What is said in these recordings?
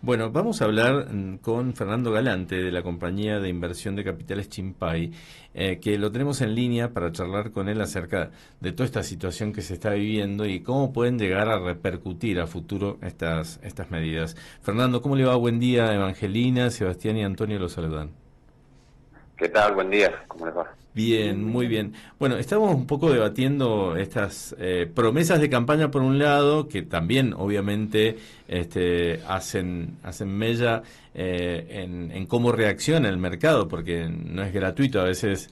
Bueno, vamos a hablar con Fernando Galante de la compañía de inversión de capitales Chimpay, que lo tenemos en línea para charlar con él acerca de toda esta situación que se está viviendo y cómo pueden llegar a repercutir a futuro estas medidas. Fernando, ¿cómo le va? Buen día, Evangelina, Sebastián y Antonio los saludan. ¿Qué tal? Buen día, ¿cómo les va? Bien, muy bien. Bueno, estamos un poco debatiendo estas promesas de campaña por un lado, que también obviamente hacen mella en cómo reacciona el mercado, porque no es gratuito. A veces,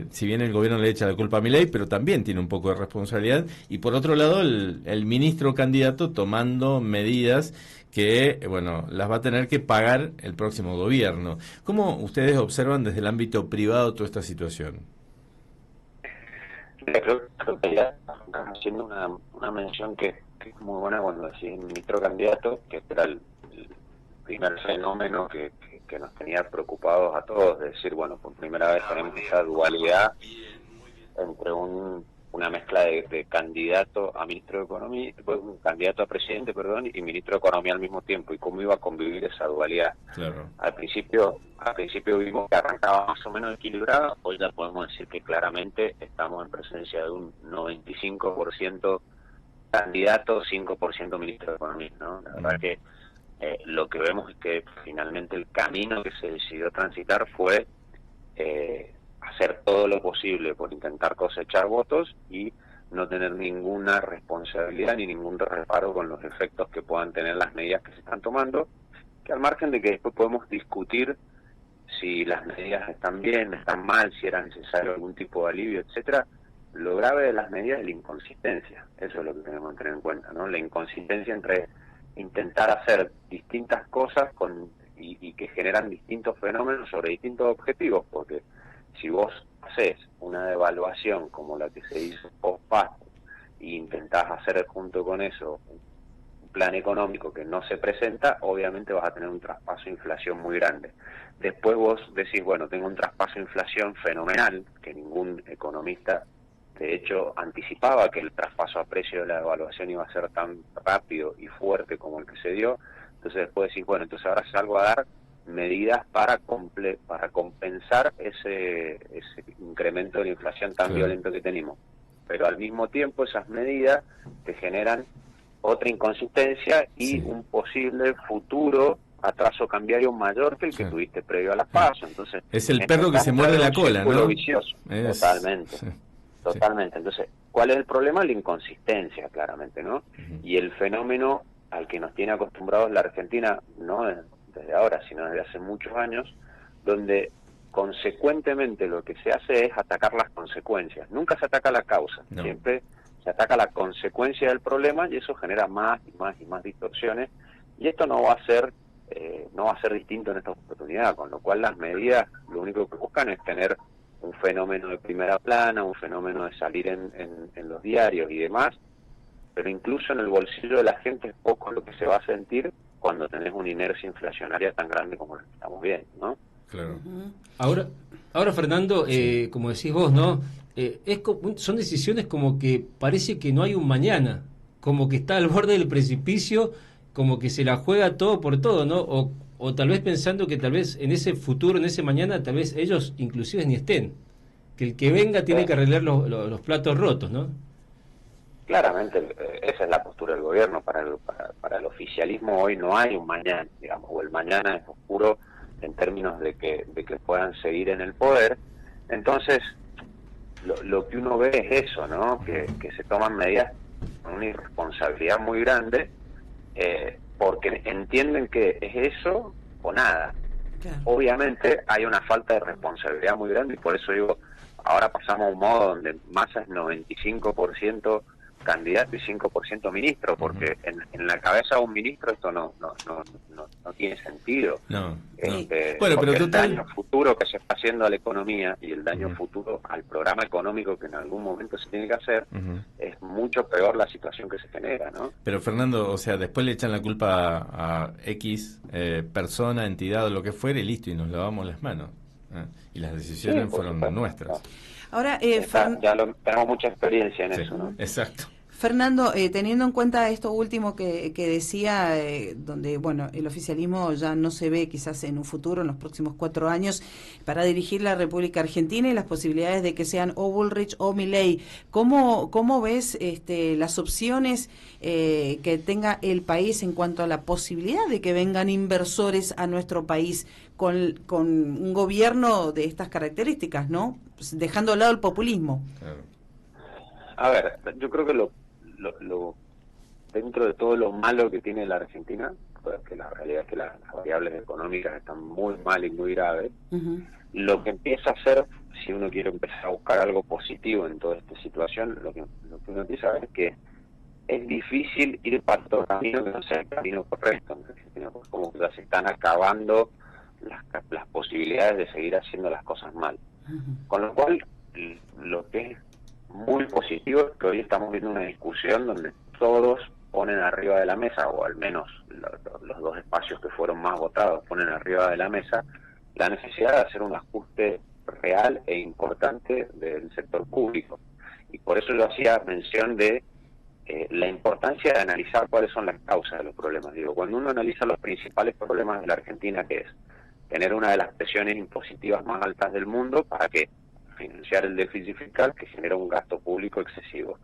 si bien el gobierno le echa la culpa a Milei, pero también tiene un poco de responsabilidad. Y por otro lado, el ministro candidato tomando medidas que, bueno, las va a tener que pagar el próximo gobierno. ¿Cómo ustedes observan desde el ámbito privado toda esta situación? Creo que ya estás haciendo una mención que es muy buena cuando decís ministro candidato, que era el primer fenómeno que nos tenía preocupados a todos, de decir, bueno, por primera vez tenemos esa dualidad entre una mezcla de candidato a ministro de Economía, candidato a presidente, perdón, y ministro de Economía al mismo tiempo, y cómo iba a convivir esa dualidad. Claro. Al principio vimos que arrancaba más o menos equilibrada, hoy ya podemos decir que claramente estamos en presencia de un 95% candidato, 5% ministro de Economía, ¿no? La verdad que lo que vemos es que finalmente el camino que se decidió transitar fue hacer todo lo posible por intentar cosechar votos y no tener ninguna responsabilidad ni ningún reparo con los efectos que puedan tener las medidas que se están tomando, que al margen de que después podemos discutir si las medidas están bien, están mal, si era necesario algún tipo de alivio, etcétera. Lo grave de las medidas es la inconsistencia, eso es lo que tenemos que tener en cuenta, ¿no? La inconsistencia entre intentar hacer distintas cosas y que generan distintos fenómenos sobre distintos objetivos, porque si vos haces una devaluación como la que se hizo post-pasto e intentás hacer junto con eso un plan económico que no se presenta, obviamente vas a tener un traspaso de inflación muy grande. Después vos decís, bueno, tengo un traspaso de inflación fenomenal, que ningún economista de hecho anticipaba que el traspaso a precio de la devaluación iba a ser tan rápido y fuerte como el que se dio. Entonces después decís, bueno, entonces ahora salgo a dar medidas para compensar ese incremento de la inflación tan violento que tenemos. Pero al mismo tiempo esas medidas te generan otra inconsistencia y un posible futuro atraso cambiario mayor que el que tuviste previo a las PASO. Entonces, es el perro que se muerde la cola, ¿no? Vicioso. Totalmente. Totalmente. Entonces, ¿cuál es el problema? La inconsistencia, claramente, ¿no? Y el fenómeno al que nos tiene acostumbrados la Argentina, no desde ahora, sino desde hace muchos años, donde consecuentemente lo que se hace es atacar las consecuencias. Nunca se ataca la causa, siempre se ataca la consecuencia del problema y eso genera más y más y más distorsiones. Y esto no va a ser distinto en esta oportunidad, con lo cual las medidas lo único que buscan es tener un fenómeno de primera plana, un fenómeno de salir en los diarios y demás, pero incluso en el bolsillo de la gente es poco lo que se va a sentir cuando tenés una inercia inflacionaria tan grande como la que estamos viendo, ¿no? Claro. Ahora Fernando, como decís vos, ¿no? Son decisiones como que parece que no hay un mañana, como que está al borde del precipicio, como que se la juega todo por todo, ¿no? O tal vez pensando que tal vez en ese futuro, en ese mañana, tal vez ellos inclusive ni estén. Que el que venga tiene que arreglar los platos rotos, ¿no? Claramente, esa es la postura del gobierno. Para el oficialismo hoy no hay un mañana, digamos, o el mañana es oscuro en términos de que puedan seguir en el poder. Entonces, lo que uno ve es eso, ¿no? Que se toman medidas con una irresponsabilidad muy grande, porque entienden que es eso o nada. Claro. Obviamente hay una falta de responsabilidad muy grande y por eso digo, ahora pasamos a un modo donde Massa es 95% candidato y 5% ministro, porque en la cabeza de un ministro esto no tiene sentido. No. Bueno, pero el daño futuro que se está haciendo a la economía y el daño futuro al programa económico que en algún momento se tiene que hacer, es mucho peor la situación que se genera, ¿no? Pero Fernando, o sea, después le echan la culpa a X persona, entidad o lo que fuere y listo, y nos lavamos las manos. Y las decisiones fueron nuestras. Ahora, tenemos mucha experiencia en eso, ¿no? Exacto. Fernando, teniendo en cuenta esto último que decía, donde bueno, el oficialismo ya no se ve quizás en un futuro, en los próximos 4 años, para dirigir la República Argentina y las posibilidades de que sean o Bullrich o Milei, ¿cómo ves las opciones que tenga el país en cuanto a la posibilidad de que vengan inversores a nuestro país con un gobierno de estas características, ¿no? Pues dejando a lado el populismo. Claro. A ver, yo creo que dentro de todo lo malo que tiene la Argentina, porque la realidad es que las variables económicas están muy mal y muy graves, lo que empieza a hacer, si uno quiere empezar a buscar algo positivo en toda esta situación, lo que uno empieza a ver es que es difícil ir para otro camino que no sea el camino correcto en Argentina, porque como que ya se están acabando las posibilidades de seguir haciendo las cosas mal. Con lo cual, lo que es muy positivo es que hoy estamos viendo una discusión donde todos ponen arriba de la mesa, o al menos los dos espacios que fueron más votados ponen arriba de la mesa, la necesidad de hacer un ajuste real e importante del sector público. Y por eso yo hacía mención de la importancia de analizar cuáles son las causas de los problemas. Digo, cuando uno analiza los principales problemas de la Argentina, que es tener una de las presiones impositivas más altas del mundo, ¿para qué? Financiar el déficit fiscal que genera un gasto público excesivo.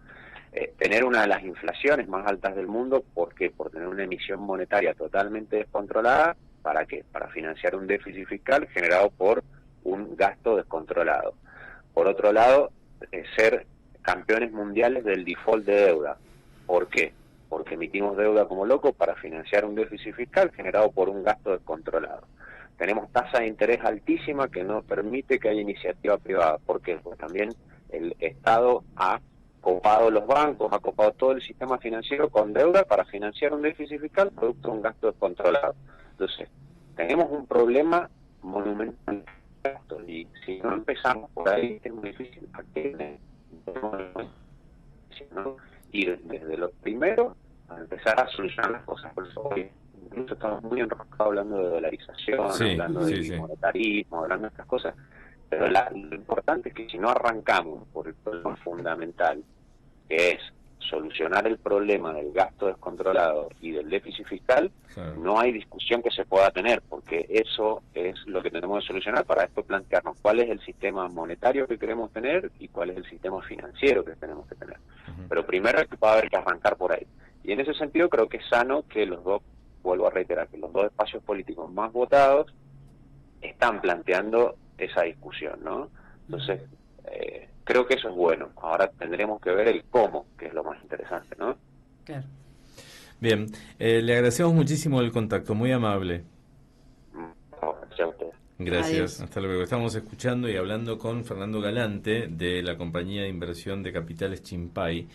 Tener una de las inflaciones más altas del mundo, ¿por qué? Por tener una emisión monetaria totalmente descontrolada, ¿para qué? Para financiar un déficit fiscal generado por un gasto descontrolado. Por otro lado, ser campeones mundiales del default de deuda. ¿Por qué? Porque emitimos deuda como locos para financiar un déficit fiscal generado por un gasto descontrolado. Tenemos tasa de interés altísima que no permite que haya iniciativa privada. ¿Por qué? Porque también el Estado ha copado los bancos, ha copado todo el sistema financiero con deuda para financiar un déficit fiscal producto de un gasto descontrolado. Entonces, tenemos un problema monumental. Y si no empezamos por ahí, es muy difícil. ¿No? Ir desde lo primero a empezar a solucionar las cosas. Por eso hoy incluso estamos muy enroscados hablando de dolarización, hablando de monetarismo, hablando de estas cosas. Pero lo importante es que si no arrancamos por el problema fundamental, que es solucionar el problema del gasto descontrolado y del déficit fiscal, no hay discusión que se pueda tener, porque eso es lo que tenemos que solucionar para después plantearnos cuál es el sistema monetario que queremos tener y cuál es el sistema financiero que tenemos que tener. Pero primero va a haber que arrancar por ahí. Y en ese sentido creo que es sano que los dos, vuelvo a reiterar, que los dos espacios políticos más votados están planteando esa discusión, ¿no? Entonces, creo que eso es bueno. Ahora tendremos que ver el cómo, que es lo más interesante, ¿no? Claro. Bien, le agradecemos muchísimo el contacto, muy amable. Gracias a ustedes. Gracias, Adiós. hasta luego. Estamos escuchando y hablando con Fernando Galante de la compañía de inversión de capitales Chimpay.